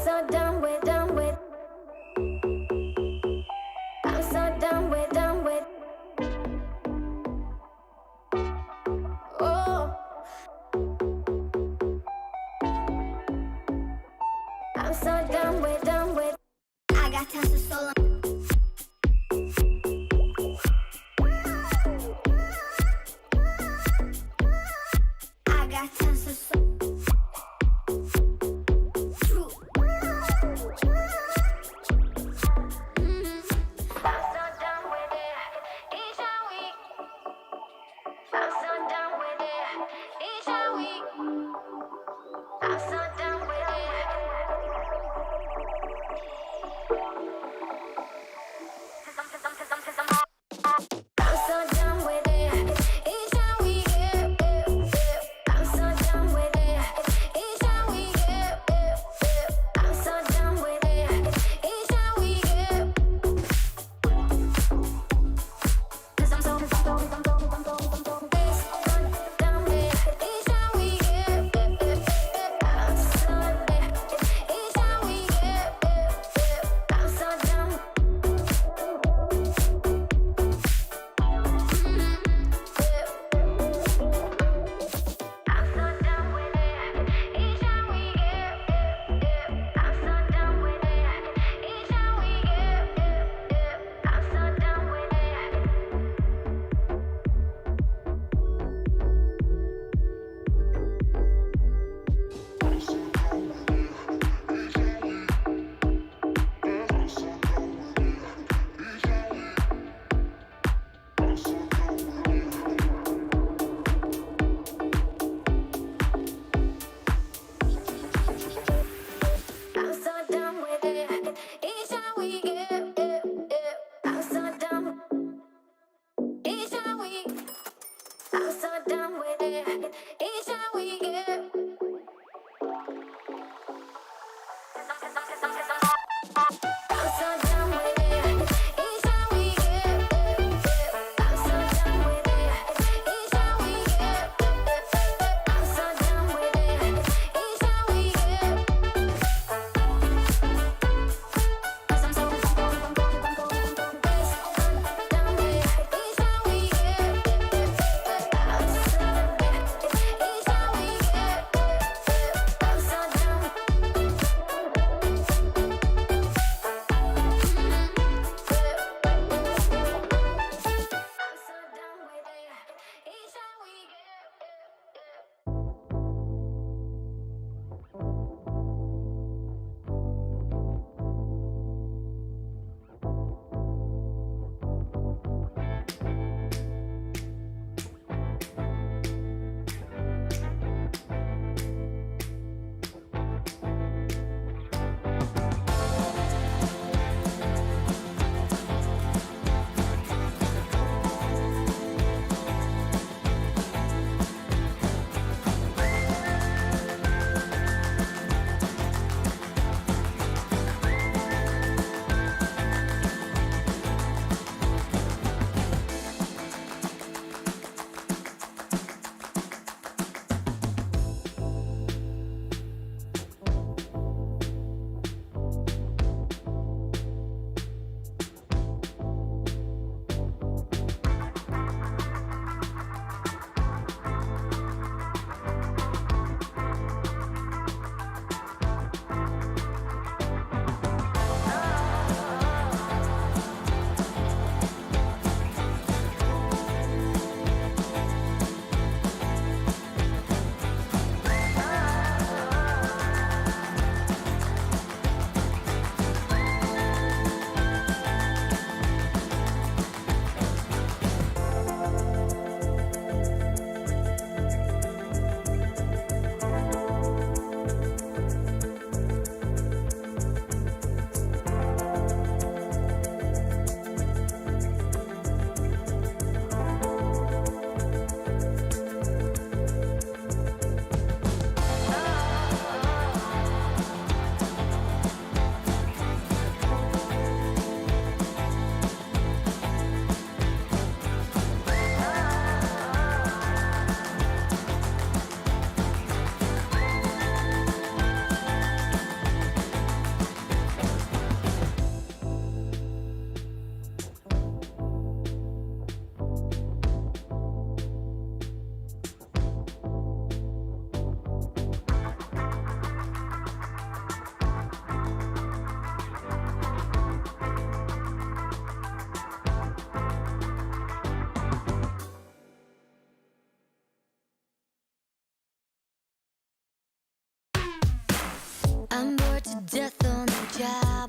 so done with, done with. I'm so done with, done with. Oh, I'm so done with, done with. I got tons of soul. I got tons of soul.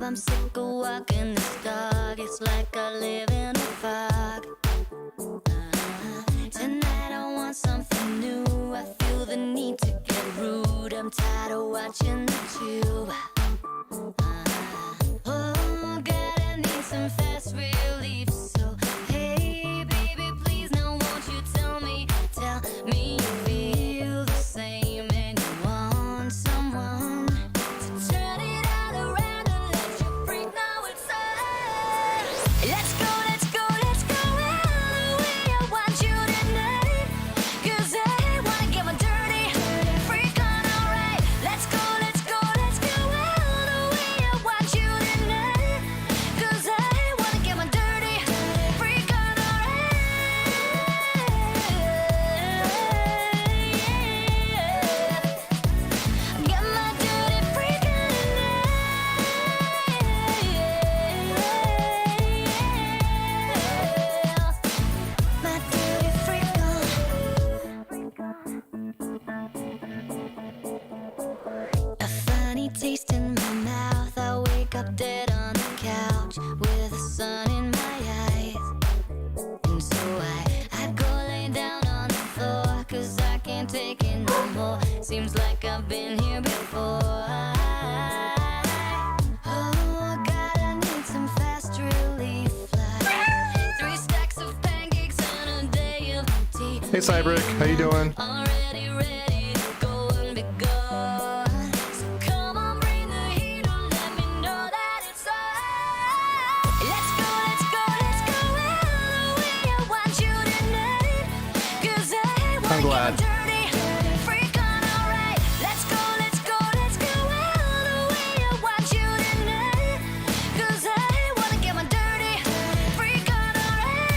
I'm sick of walking this dog. It's like I live in a fog. Tonight I want something new. I feel the need to get rude. I'm tired of watching the tube. Oh God, I need some fast relief. So hey baby, please now won't you tell me you feel the same and you want someone to turn it all around and let you freak. Now it's on. Let's go, let's go, let's go all the way. I want you tonight, 'cause I wanna get my dirty freak on, alright. Let's go, let's go, let's go all the way. I want you tonight, 'cause I wanna get my dirty freak on, alright. Get my dirty freak on tonight. My dirty freak on. A funny taste in my mouth. I wake up dead on the couch with the sun in my eyes. And so I go lay down on the floor, 'cause I can't take it no more. Seems like I've been here before. Oh God, I need some fast relief. Like 3 stacks of pancakes and a day of tea. Hey Cybrick, how you doing? Already ready to go and be gone. So come on, bring the heat and let me know that it's on. Let's go, let's go, let's go all the way. I want you tonight, 'cause I I'm wanna glad. get my dirty freak on, alright. Let's go, let's go, let's go all the way. I want you tonight, 'cause I wanna get my dirty freak on, alright.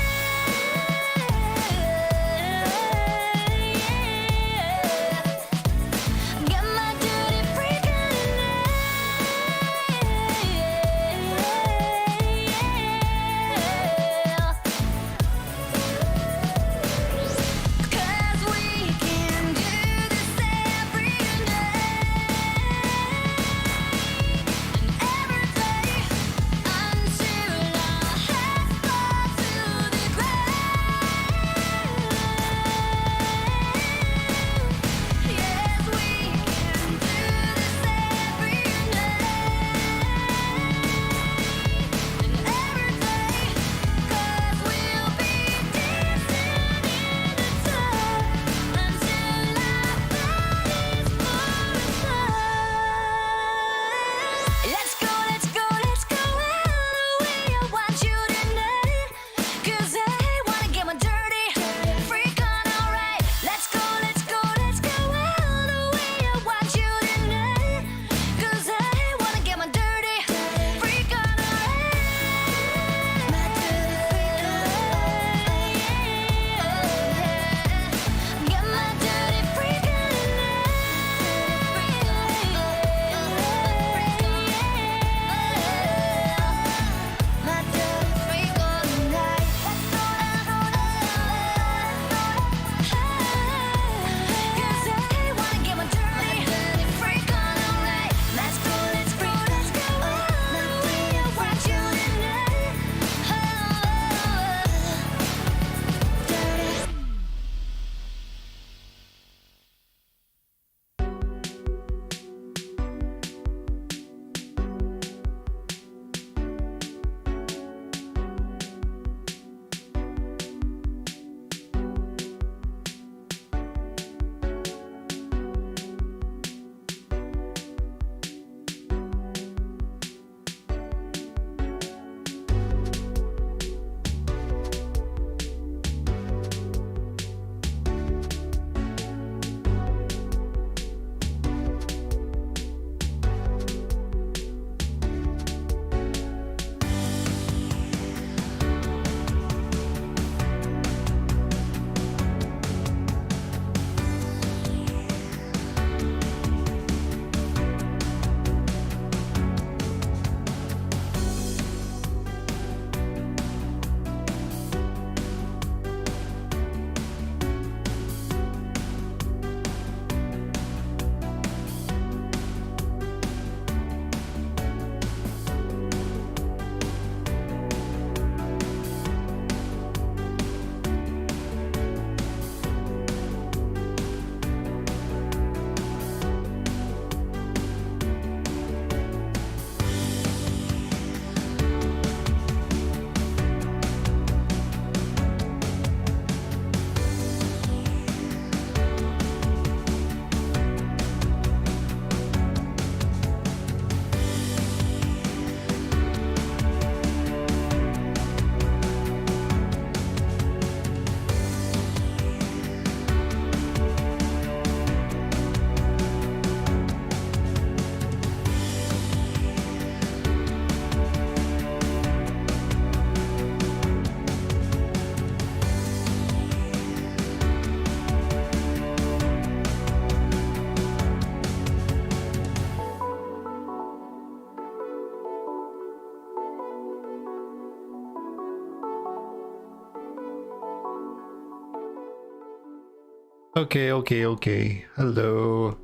Okay. Hello.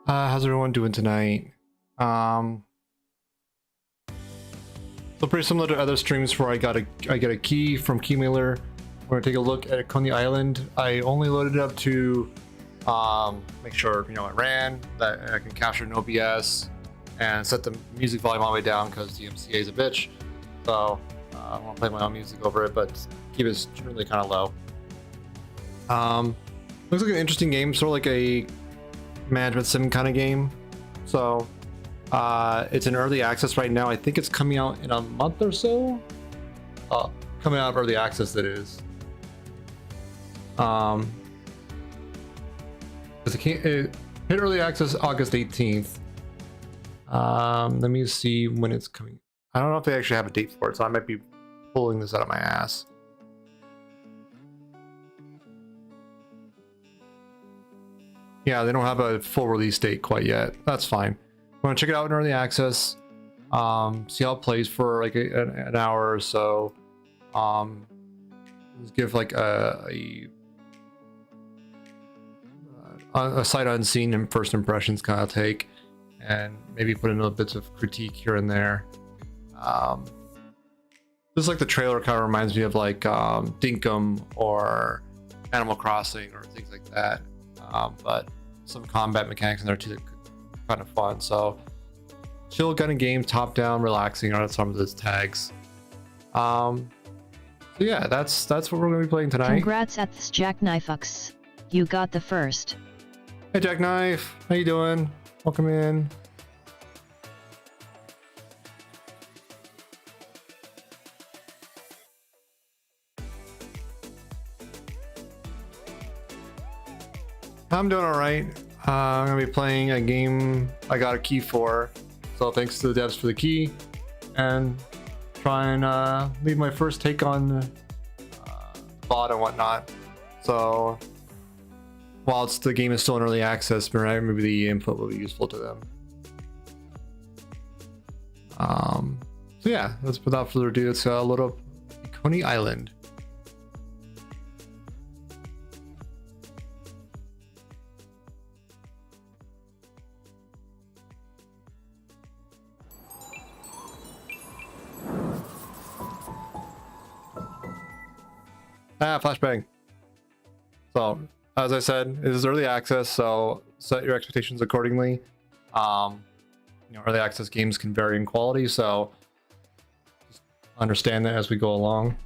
How's everyone doing tonight? So pretty similar to other streams where I get a key from Keymailer. We're gonna take a look at Coney Island. I only loaded it up to make sure it ran, that I can capture no OBS, and set the music volume all the way down because the MCA is a bitch. So I want to play my own music over it, but keep it generally kind of low. Looks like an interesting game, sort of like a management sim kind of game. So it's in early access right now. I think it's coming out in a month or so. Coming out of early access, that is. It hit early access August 18th. Let me see when it's coming. I don't know if they actually have a date for it, so I might be pulling this out of my ass. Yeah, they don't have a full release date quite yet. That's fine. I'm gonna check it out in early access. See how it plays for like an hour or so. Just give like a sight unseen and first impressions kind of take, and maybe put in little bits of critique here and there. Just like the trailer kind of reminds me of like Dinkum or Animal Crossing or things like that. But some combat mechanics in there too that kind of fun. So chill kind of game, top down, relaxing on some of those tags. So yeah, that's what we're gonna be playing tonight. Congrats at this Jackknifeux. You got the first. Hey Jackknife, how you doing? Welcome in. I'm doing all right. I'm gonna be playing a game I got a key for, so thanks to the devs for the key, and try and leave my first take on bot and whatnot. So whilst the game is still in early access, maybe the input will be useful to them. So yeah, without further ado, let's load up Coney Island. Flashbang. So, as I said, it is early access, so set your expectations accordingly. Early access games can vary in quality, so just understand that as we go along.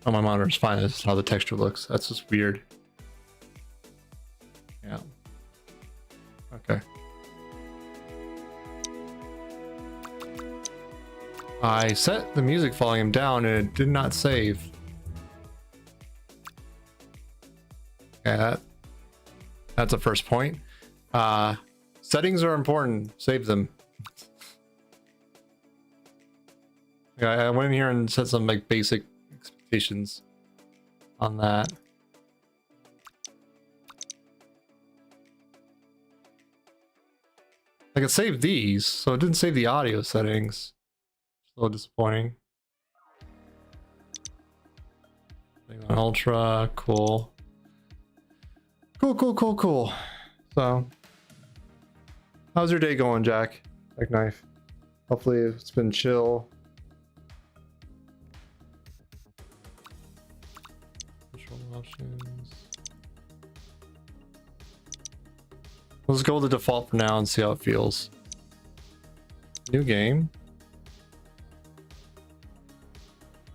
Oh, my monitor's fine. This is how the texture looks. That's just weird. Yeah. Okay. I set the music volume down and it did not save. Okay, that's a first point. Settings are important. Save them. Yeah, I went in here and set some like basic expectations on that. I could save these, so it didn't save the audio settings. A little disappointing. Ultra, cool. Cool. So, how's your day going, Jack? Knife. Hopefully it's been chill. Control options. Let's go with the default for now and see how it feels. New game.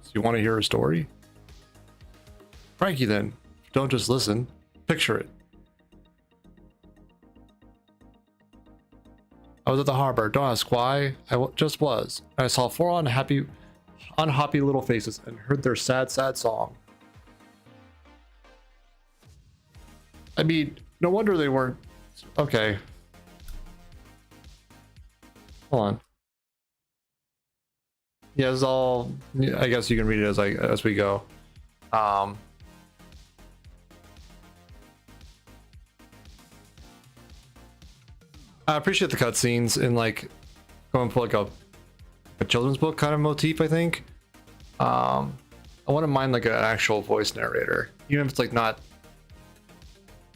So you want to hear a story? Frankie, then. Don't just listen. Picture it. I was at the harbor. Don't ask why. Just was. I saw four unhappy little faces and heard their sad song. I mean, no wonder they weren't. Okay. Hold on. Yeah, it's all. I guess you can read it as we go. Um, I appreciate the cutscenes in like going for like a children's book kind of motif, I think. I wouldn't mind like an actual voice narrator, even if it's like not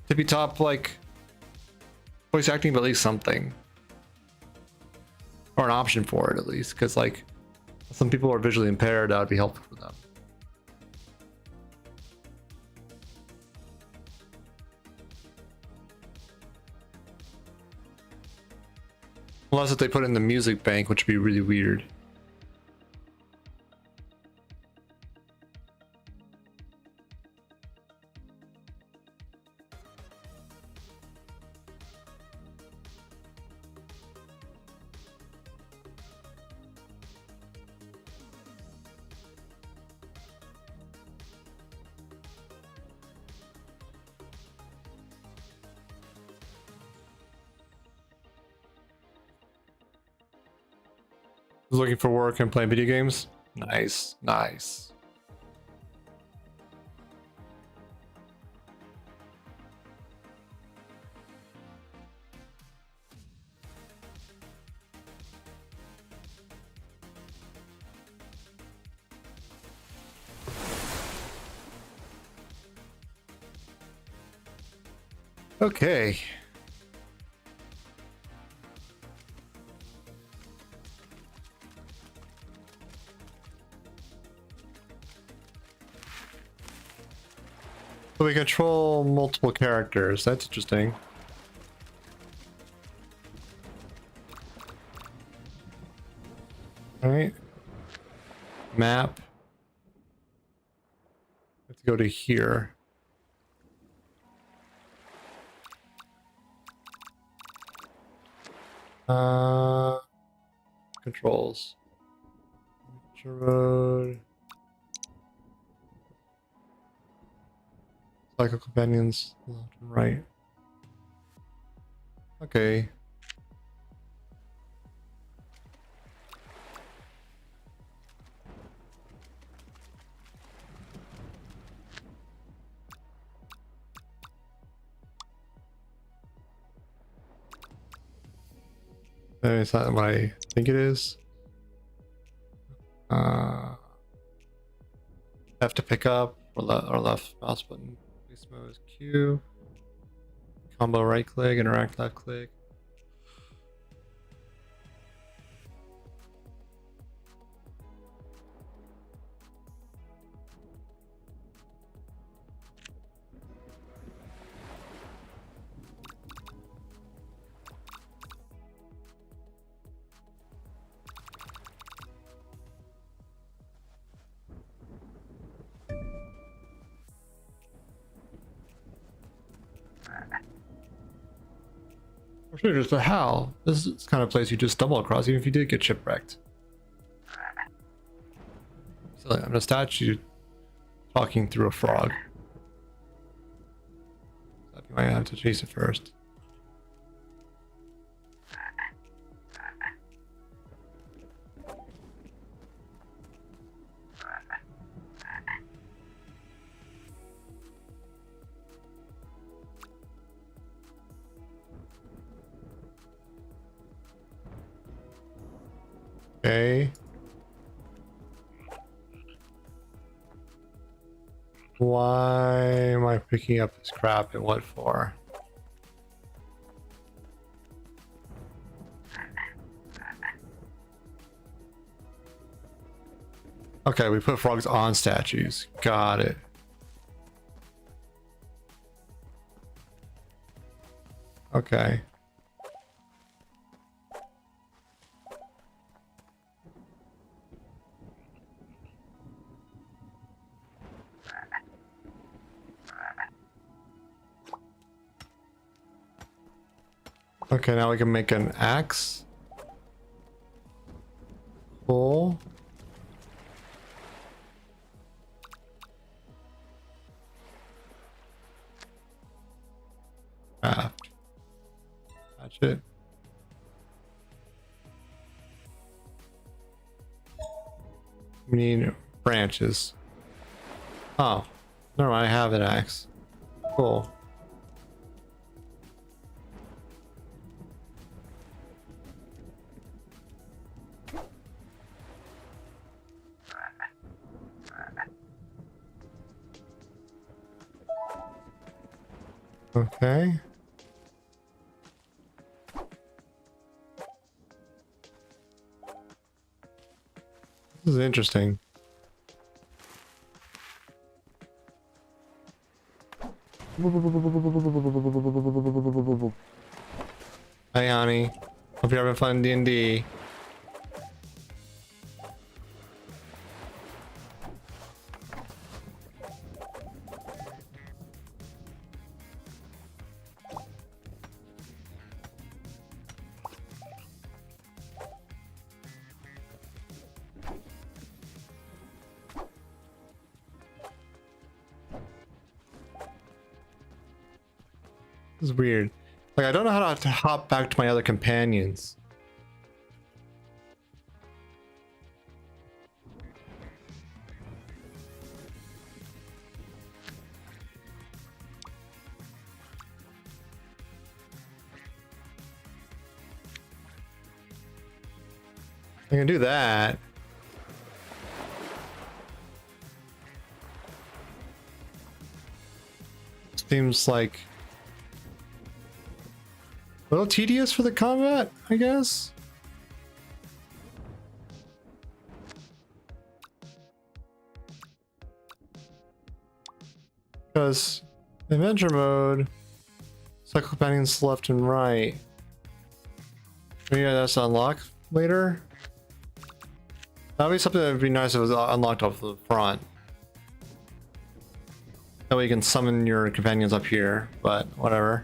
tippy top like voice acting, but at least something, or an option for it at least, because like some people are visually impaired, that would be helpful for them. Unless if they put it in the music bank, which would be really weird. Looking for work and playing video games. Nice, nice. Okay. So we control multiple characters. That's interesting. All right. Map. Let's go to here. Controls. Road. Cycle companions, left and right. Okay. It's not what I think it is. Have to pick up or left mouse button. Face mode is Q. Combo right click, interact left click. Or should just a how? This is the kind of place you just stumble across, even if you did get shipwrecked. So I'm a statue talking through a frog. You might have to chase it first. Okay. Why am I picking up this crap and what for? Okay, we put frogs on statues. Got it. Okay. Okay, now we can make an axe. Cool. Craft. That's it. We need branches. Oh. No, I have an axe. Cool. Okay. This is interesting. Hi, honey. Hope you're having fun in D&D. This is weird. Like, I don't know how to hop back to my other companions. I can do that. Seems like a little tedious for the combat, I guess. Because adventure mode, cycle companions left and right. Maybe that's unlocked later. That'd be something that would be nice if it was unlocked off the front. That way you can summon your companions up here, but whatever.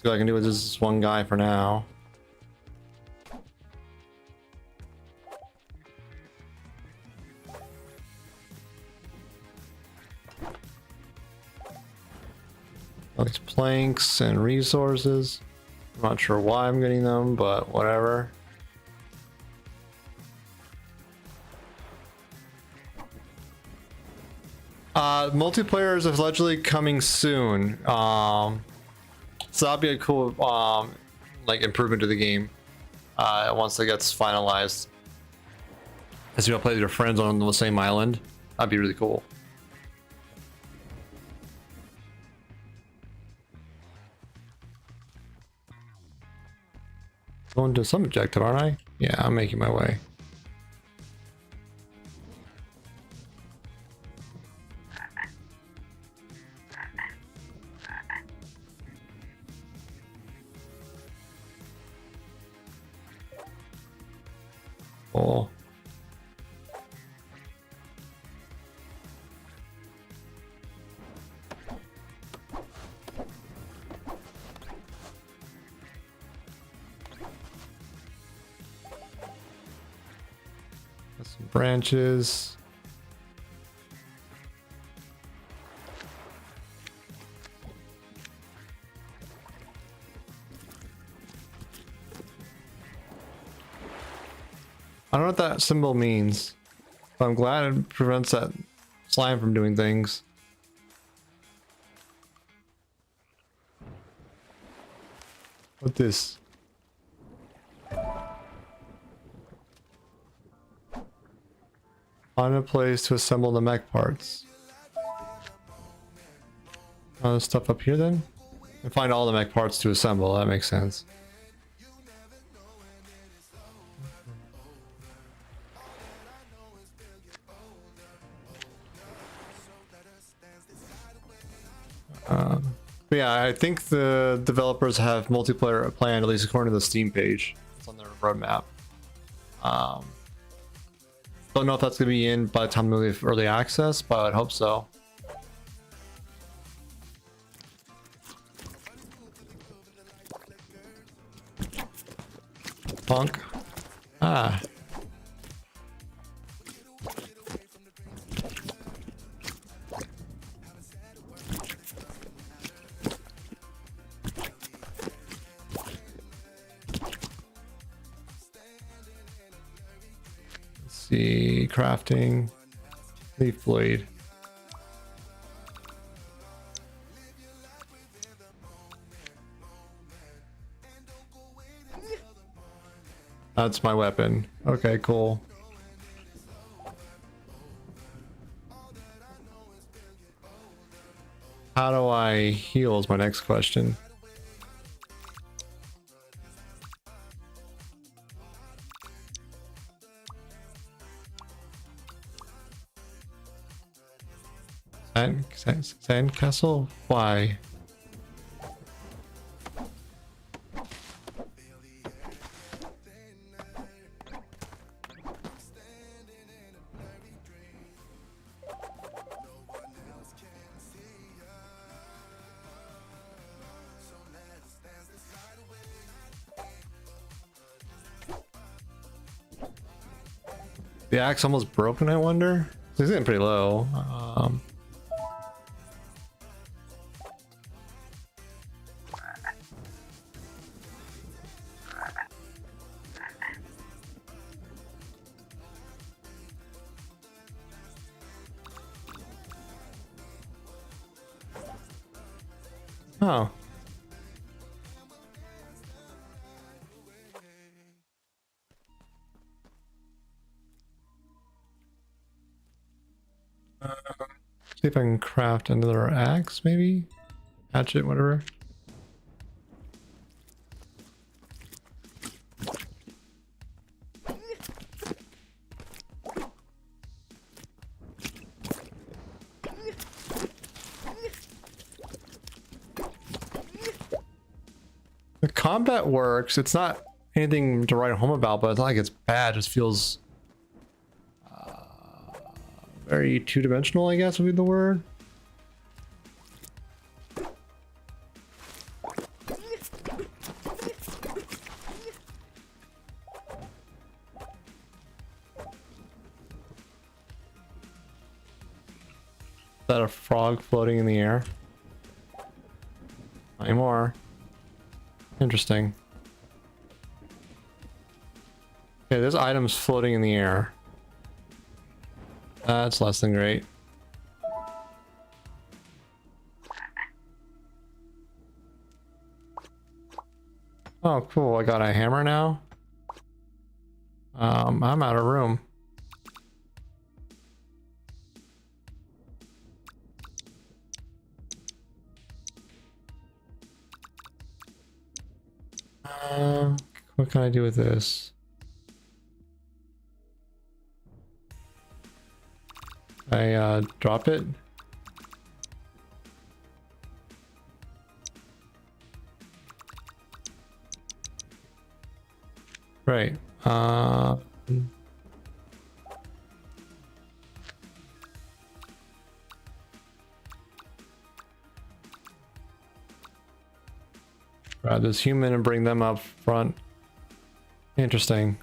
See what I can do with this one guy for now. All these planks and resources. I'm not sure why I'm getting them, but whatever. Multiplayer is allegedly coming soon. So that'll be a cool like improvement to the game once it gets finalized. As you play with your friends on the same island, that'd be really cool. Going to some objective, aren't I? Yeah, I'm making my way. Cool. Got some branches. I don't know what that symbol means, but I'm glad it prevents that slime from doing things. What this? Find a place to assemble the mech parts. There's stuff up here then? And find all the mech parts to assemble, that makes sense. But yeah, I think the developers have multiplayer planned, at least according to the Steam page. It's on their roadmap. Don't know if that's going to be in by the time of early access, but I'd hope so. Punk. Ah. See, crafting, leaf blade. That's my weapon. Okay, cool. How do I heal is my next question. Sandcastle? Why? The axe almost broken, I wonder? It's getting pretty low. Oh. See if I can craft another axe, maybe? Hatchet, whatever. The combat works. It's not anything to write home about, but it's not like it's bad. It just feels very two-dimensional, I guess would be the word. Is that a frog floating in the air? Not anymore. Interesting. Okay, there's items floating in the air. That's less than great. Oh, cool. I got a hammer now. I'm out of room. What can I do with this? I drop it. Right. Grab this human and bring them up front. Interesting.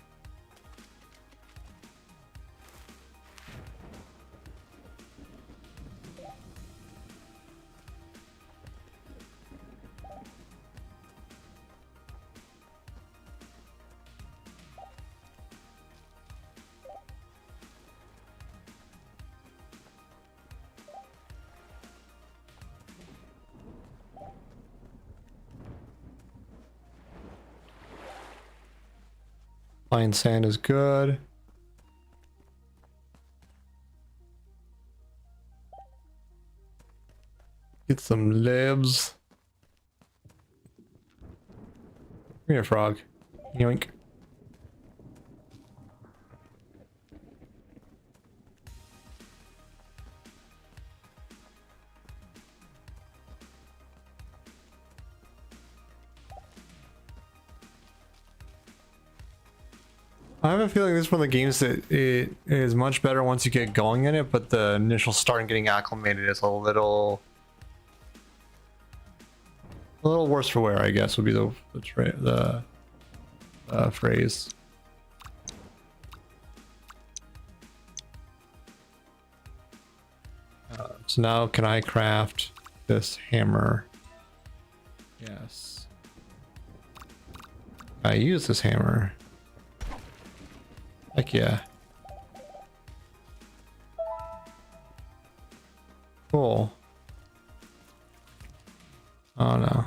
Fine sand is good. Get some libs. Come here, frog. Yoink. I have a feeling this is one of the games that it is much better once you get going in it, but the initial start and getting acclimated is a little worse for wear, I guess would be the phrase. So now can I craft this hammer? Yes. I use this hammer. Heck yeah. Cool. Oh no.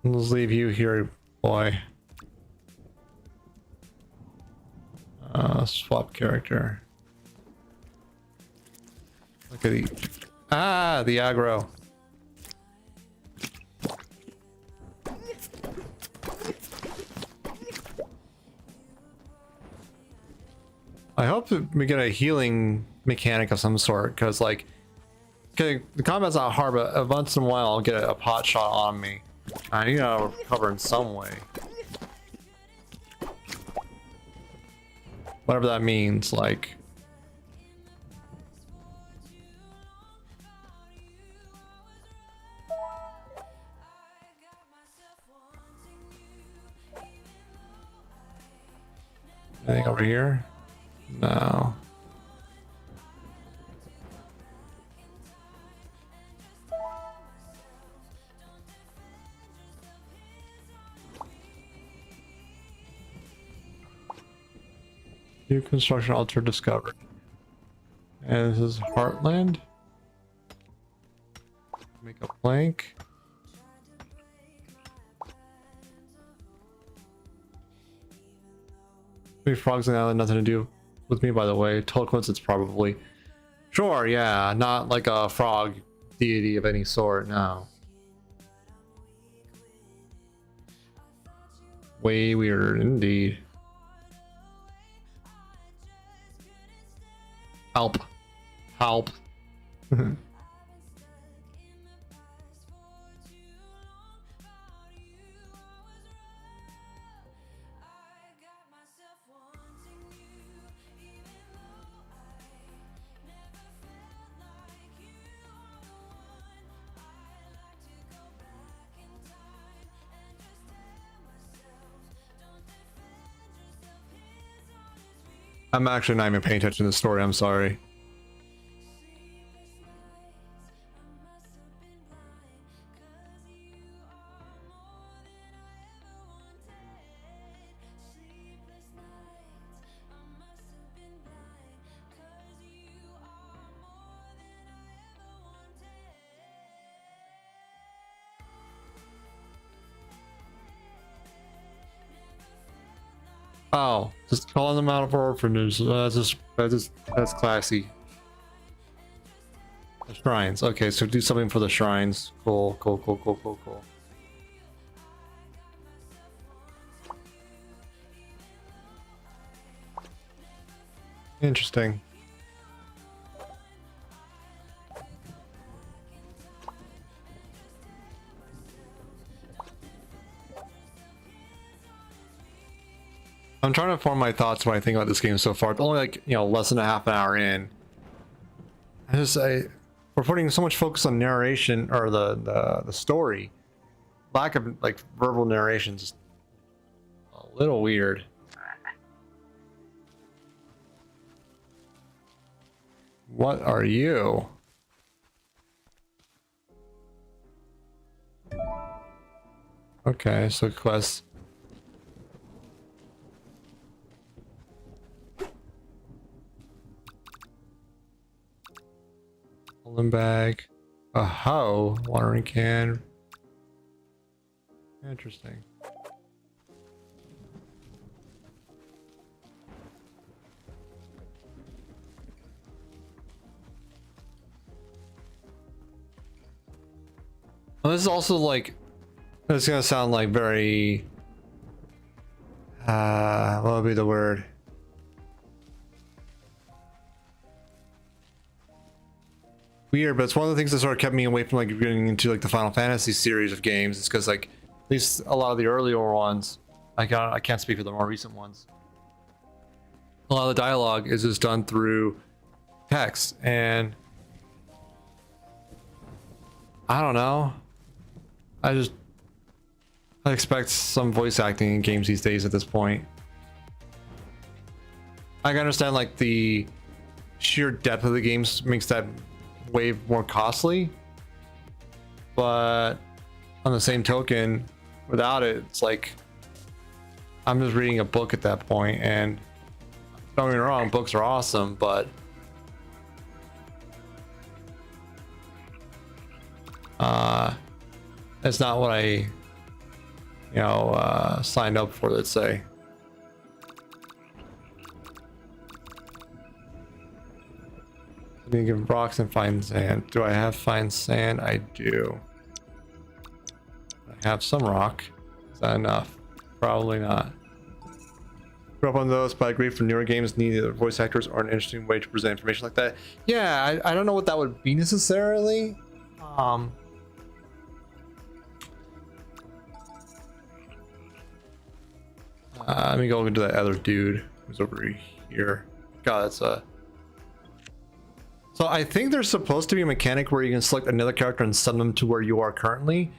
Let's leave you here, boy. swap character. Look at the the aggro. I hope that we get a healing mechanic of some sort, because like, okay, the combat's not hard, but once in a while I'll get a pot shot on me. I need to recover in some way. Whatever that means, like. Anything over here? No. New construction altar discovered. And this is Heartland. Make a plank. Maybe frogs on the island, nothing to do with me, by the way. Total coincidence, probably. Sure, yeah, not like a frog deity of any sort, no. Way weird indeed. Help. Help. I'm actually not even paying attention to the story, I'm sorry. Oh, just calling them out for orphanage. That's classy. The shrines. Okay, so do something for the shrines. Cool. Interesting. I'm trying to form my thoughts when I think about this game so far. It's only like, you know, less than a half an hour in. We're putting so much focus on narration or the story. Lack of like verbal narration is just a little weird. What are you? Okay, so quest. Holding bag, a hoe, watering can. Interesting. Well, this is also like, it's gonna sound like very, what would be the word? Weird, but it's one of the things that sort of kept me away from like getting into like the Final Fantasy series of games. It's because like at least a lot of the earlier ones, I can't speak for the more recent ones. A lot of the dialogue is just done through text, and I don't know. I expect some voice acting in games these days at this point. I can understand like the sheer depth of the games makes that way more costly, but on the same token, without it, it's like I'm just reading a book at that point. And don't get me wrong, books are awesome, but it's not what I signed up for, let's say. You give rocks and fine sand. Do I have fine sand? I do. I have some rock. Is that enough? Probably not. Grew up on those, but I agree for newer games need either voice actors or an interesting way to present information like that. Yeah, I don't know what that would be necessarily. Let me go into that other dude who's over here. God, that's a... So I think there's supposed to be a mechanic where you can select another character and send them to where you are currently.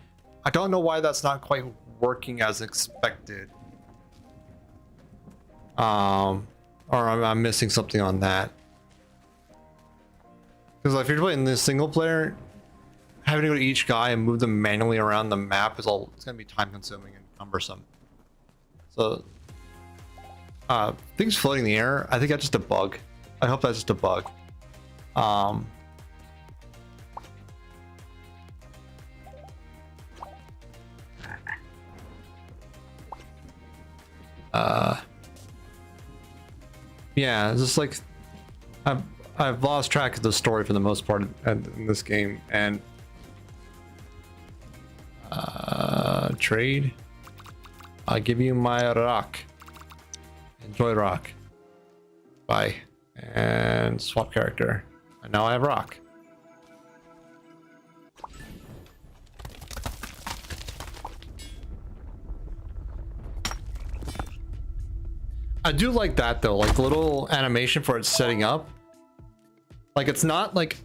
I don't know why that's not quite working as expected. Or I'm missing something on that. Because if you're playing this single player, having to go to each guy and move them manually around the map is it's gonna be time consuming and cumbersome. So things floating in the air, I think that's just a bug. I hope that's just a bug. Yeah, it's just like I've lost track of the story for the most part in this game. And trade. I'll give you my rock. Enjoy rock. Bye. And swap character. And now I have rock. I do like that though, like the little animation for it setting up. Like it's not like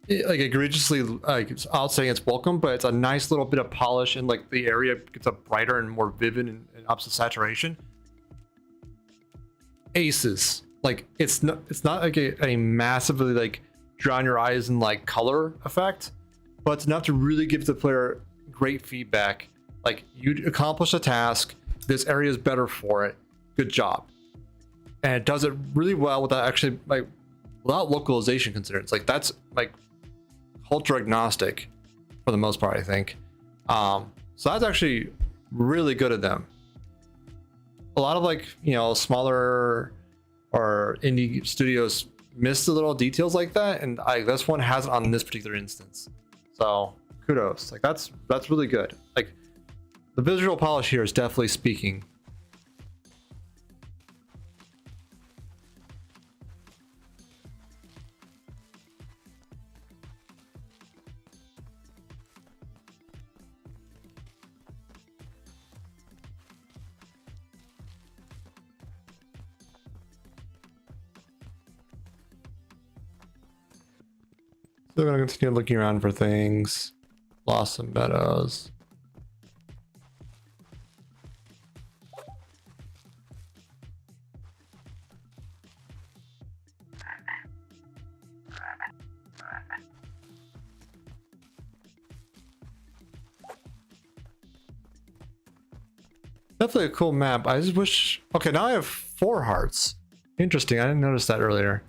egregiously like I'll say it's welcome, but it's a nice little bit of polish and like the area gets a brighter and more vivid and ups the saturation. Aces. Like it's not like a massively like drown your eyes in like color effect, but it's enough to really give the player great feedback. Like you accomplished a task, this area is better for it. Good job. And it does it really well without actually like without localization concerns. Like that's like culture agnostic for the most part, I think. So that's actually really good of them. A lot of like, you know, smaller or indie studios miss the little details like that, and this one has it on this particular instance. So kudos. Like that's really good. Like the visual polish here is definitely speaking. Still gonna continue looking around for things. Blossom Meadows. Definitely a cool map. I just wish... Okay, now I have 4 hearts. Interesting, I didn't notice that earlier.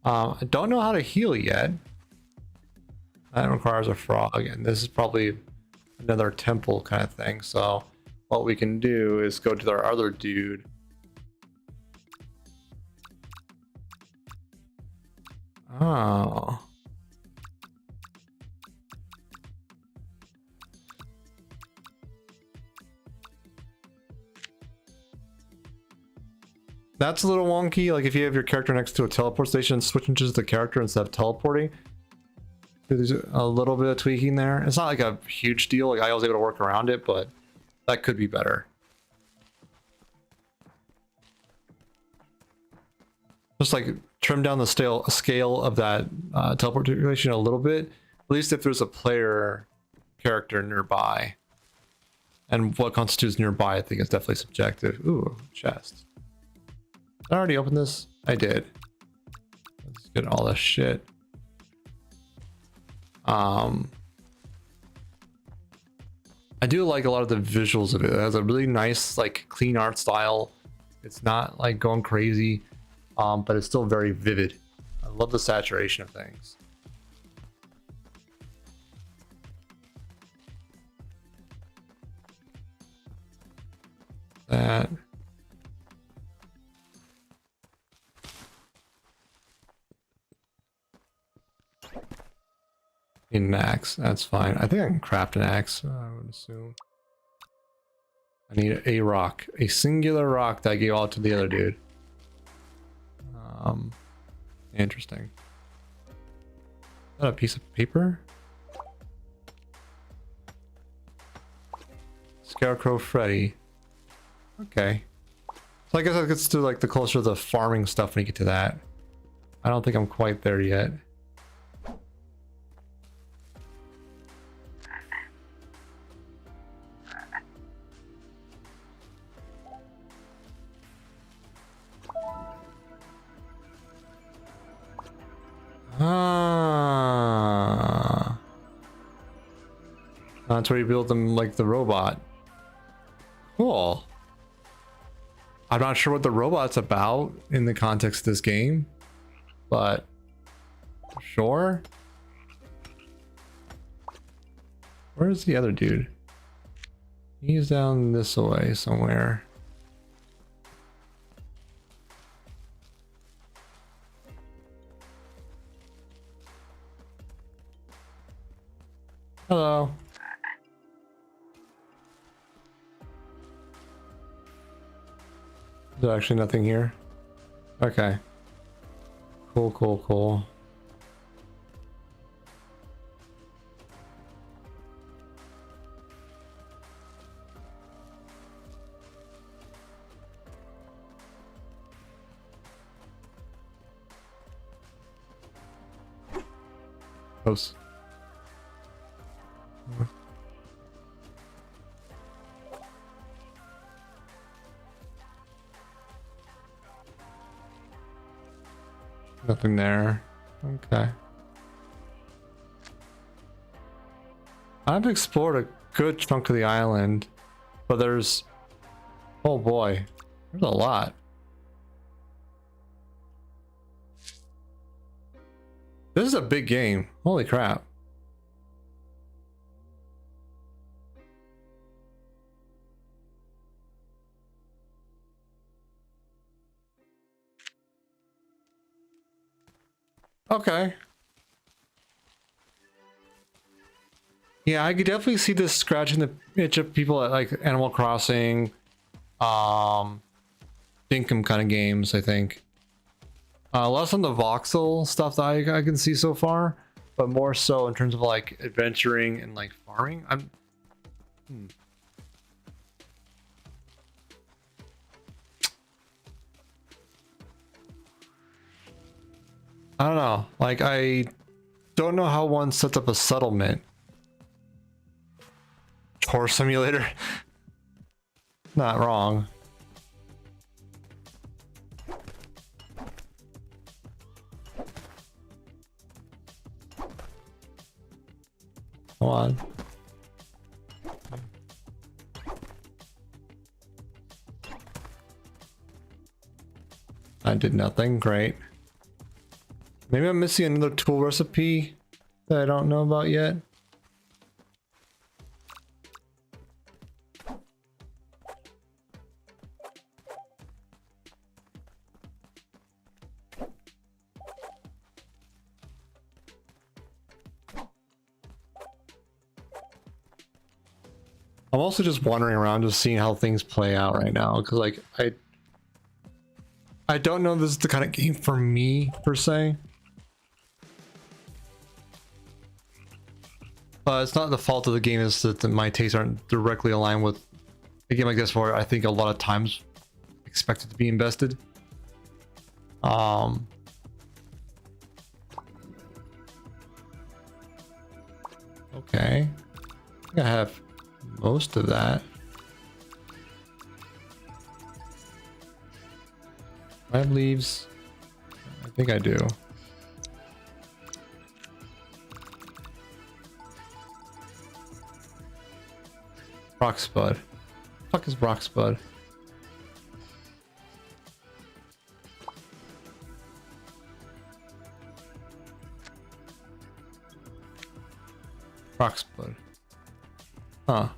I don't know how to heal yet. That requires a frog, and this is probably another temple kind of thing. So what we can do is go to our other dude. Oh. That's a little wonky. Like if you have your character next to a teleport station, switching to the character instead of teleporting. There's a little bit of tweaking there. It's not like a huge deal. Like I was able to work around it, but that could be better. Just like trim down the scale of that teleportation a little bit. At least if there's a player character nearby. And what constitutes nearby, I think is definitely subjective. Ooh, chest. Did I already open this? I did. Let's get all this shit. I do like a lot of the visuals of it. It has a really nice, like, clean art style. It's not like going crazy, but it's still very vivid. I love the saturation of things. That. Need an axe. That's fine. I think I can craft an axe, I would assume. I need a rock. A singular rock that I gave all to the other dude. Interesting. Is that a piece of paper? Scarecrow Freddy. Okay. So I guess that gets to like the closer to the farming stuff when you get to that. I don't think I'm quite there yet. Ah. That's where you build them like the robot. Cool. I'm not sure what the robot's about in the context of this game, but sure. Where's the other dude? He's down this way somewhere. Hello. There's actually nothing here. Okay. Cool, cool, cool. Close. Nothing there. Okay. I've explored a good chunk of the island, but there's... oh boy, there's a lot. This is a big game. Holy crap. Okay. Yeah, I could definitely see this scratching the itch of people at like Animal Crossing, Dinkum kind of games, I think. Less on the voxel stuff that I can see so far, but more so in terms of like adventuring and like farming. I don't know. Like, I don't know how one sets up a settlement. Chore simulator. Not wrong. Come on. I did nothing. Great. Maybe I'm missing another tool recipe that I don't know about yet. I'm also just wandering around, just seeing how things play out right now, because like I don't know if this is the kind of game for me per se. It's not the fault of the game, is that my tastes aren't directly aligned with a game like this, where I think a lot of times expected to be invested. Okay. I think I have most of that. I have leaves. I think I do. Rock Spud. Fuck is Rock Spud? Rock Spud. Huh.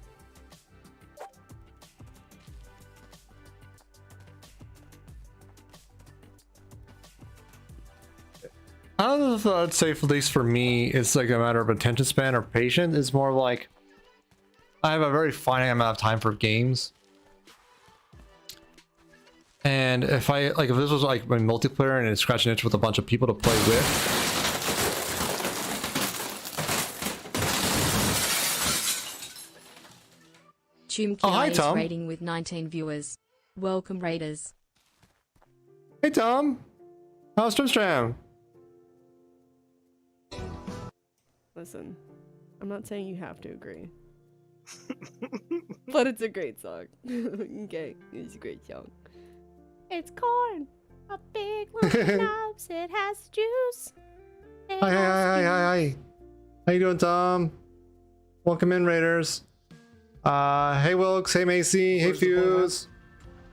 I don't know if I'd say, at least for me, it's like a matter of attention span or patience. It's more like I have a very finite amount of time for games. And if this was like my multiplayer and it's scratching itch with a bunch of people to play with. Oh, hi, Tom. Rating with 19 viewers. Welcome, Raiders. Hey, Tom. How's Twitcham? Listen, I'm not saying you have to agree. But it's a great song. Okay, it's a great song. It's corn. A big lump of knobs. It has juice. Hi. How you doing, Tom? Welcome in, Raiders. Hey, Wilkes. Hey, Macy. Hey, Fuse.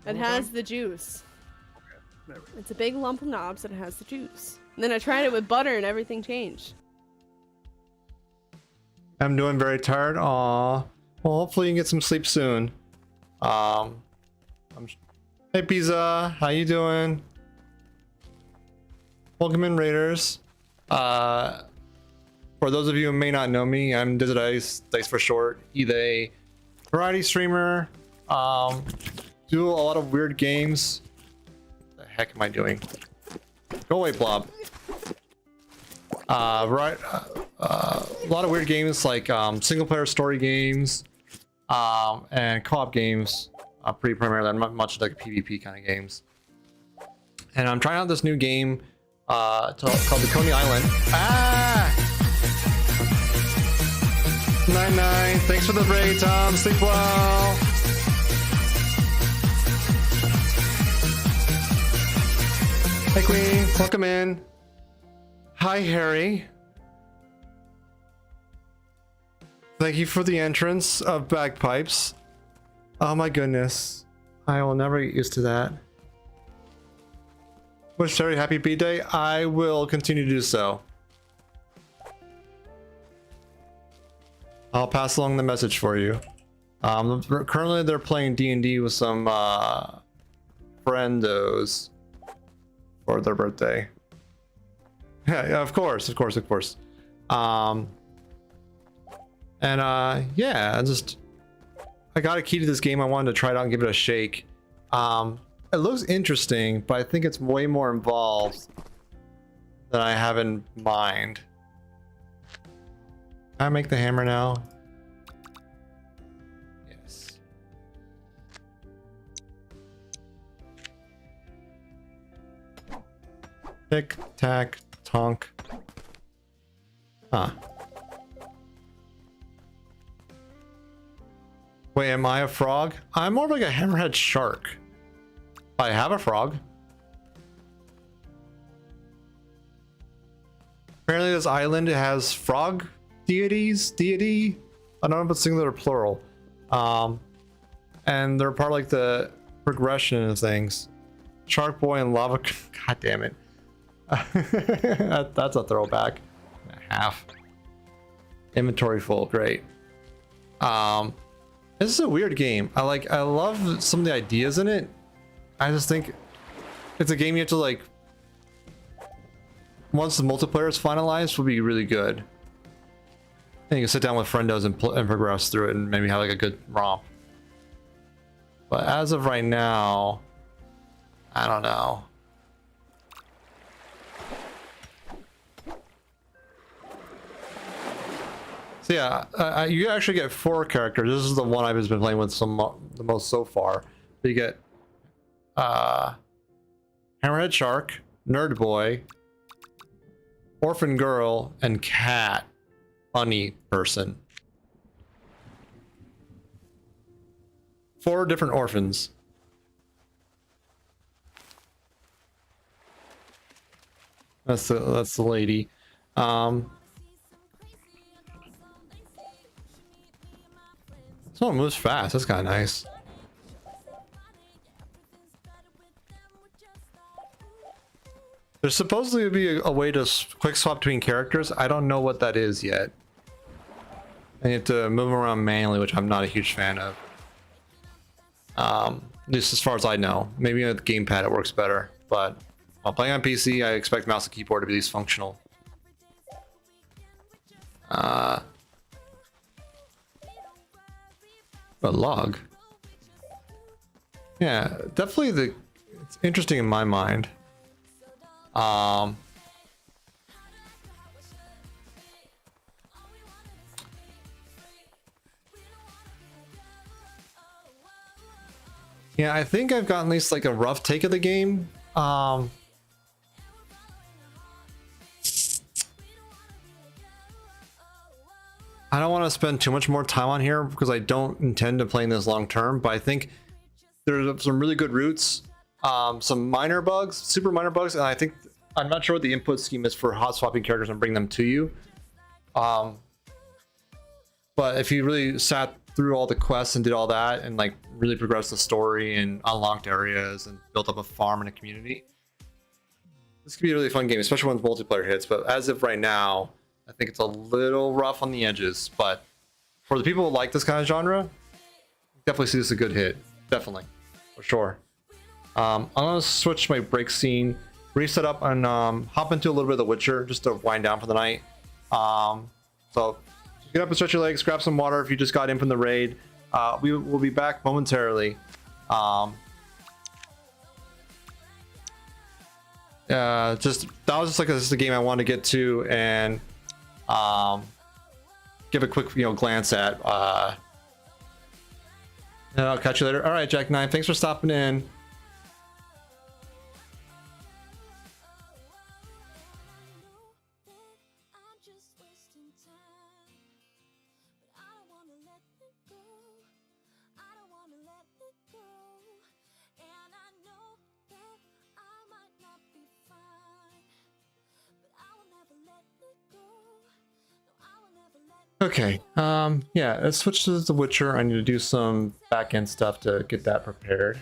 It has the juice. It's a big lump of knobs that has the juice. And then I tried it with butter and everything changed. I'm doing very tired. Aw. Well, hopefully you can get some sleep soon. Hey, Pizza. How you doing? Welcome in, Raiders. For those of you who may not know me, I'm DesertIce, Dice for short. Either a variety streamer, do a lot of weird games. What the heck am I doing? Go away, Blob. A lot of weird games like single player story games and co-op games, pretty primarily, not much like PvP kind of games. And I'm trying out this new game called the Coney Island. Nine. Thanks for the raid, Tom. Sleep well. Hey, Queen. Welcome in. Hi, Harry. Thank you for the entrance of bagpipes. Oh my goodness. I will never get used to that. Wish Harry happy B-Day. I will continue to do so. I'll pass along the message for you. Currently they're playing D&D with some friendos for their birthday. Yeah, of course. Yeah, I got a key to this game. I wanted to try it out and give it a shake. It looks interesting, but I think it's way more involved than I have in mind. Can I make the hammer now? Yes. Tick, tack, tonk. Huh. Wait, am I a frog? I'm more of like a hammerhead shark. I have a frog. Apparently this island has frog deity. I don't know if it's singular or plural. And they're part of like the progression of things. Shark Boy and Lava. God damn it. That's a throwback. Half. Inventory full. Great. This is a weird game. I love some of the ideas in it. I just think it's a game you have to like, once the multiplayer is finalized, will be really good. And you can sit down with friendos and progress through it and maybe have like a good romp. But as of right now, I don't know. So yeah, you actually get 4 characters. This is the one I've been playing with the most so far. You get Hammerhead Shark, Nerd Boy, Orphan Girl, and Cat Bunny Person. 4 different orphans. That's the lady. Someone moves fast. That's kind of nice. There's supposedly to be a way to quick swap between characters. I don't know what that is yet. And you have to move around manually, which I'm not a huge fan of. At least as far as I know. Maybe with the gamepad it works better, but While playing on PC, I expect mouse and keyboard to be at least functional. A log. Yeah, definitely it's interesting in my mind. Yeah, I think I've gotten at least like a rough take of the game. I don't want to spend too much more time on here because I don't intend to playing this long term, but I think there's some really good routes, some minor bugs, super minor bugs, and I think I'm not sure what the input scheme is for hot swapping characters and bring them to you. But if you really sat through all the quests and did all that and like really progressed the story and unlocked areas and built up a farm and a community, this could be a really fun game, especially when multiplayer hits. But as of right now, I think it's a little rough on the edges, but for the people who like this kind of genre, definitely see this as a good hit. Definitely, for sure. I'm gonna switch my break scene, reset up, and hop into a little bit of The Witcher just to wind down for the night. So get up and stretch your legs, grab some water if you just got in from the raid. We will be back momentarily. That was just like this is a game I wanted to get to and give a quick glance at. And I'll catch you later. All right, Jack 9, thanks for stopping in. Okay, yeah, let's switch to The Witcher. I need to do some back-end stuff to get that prepared.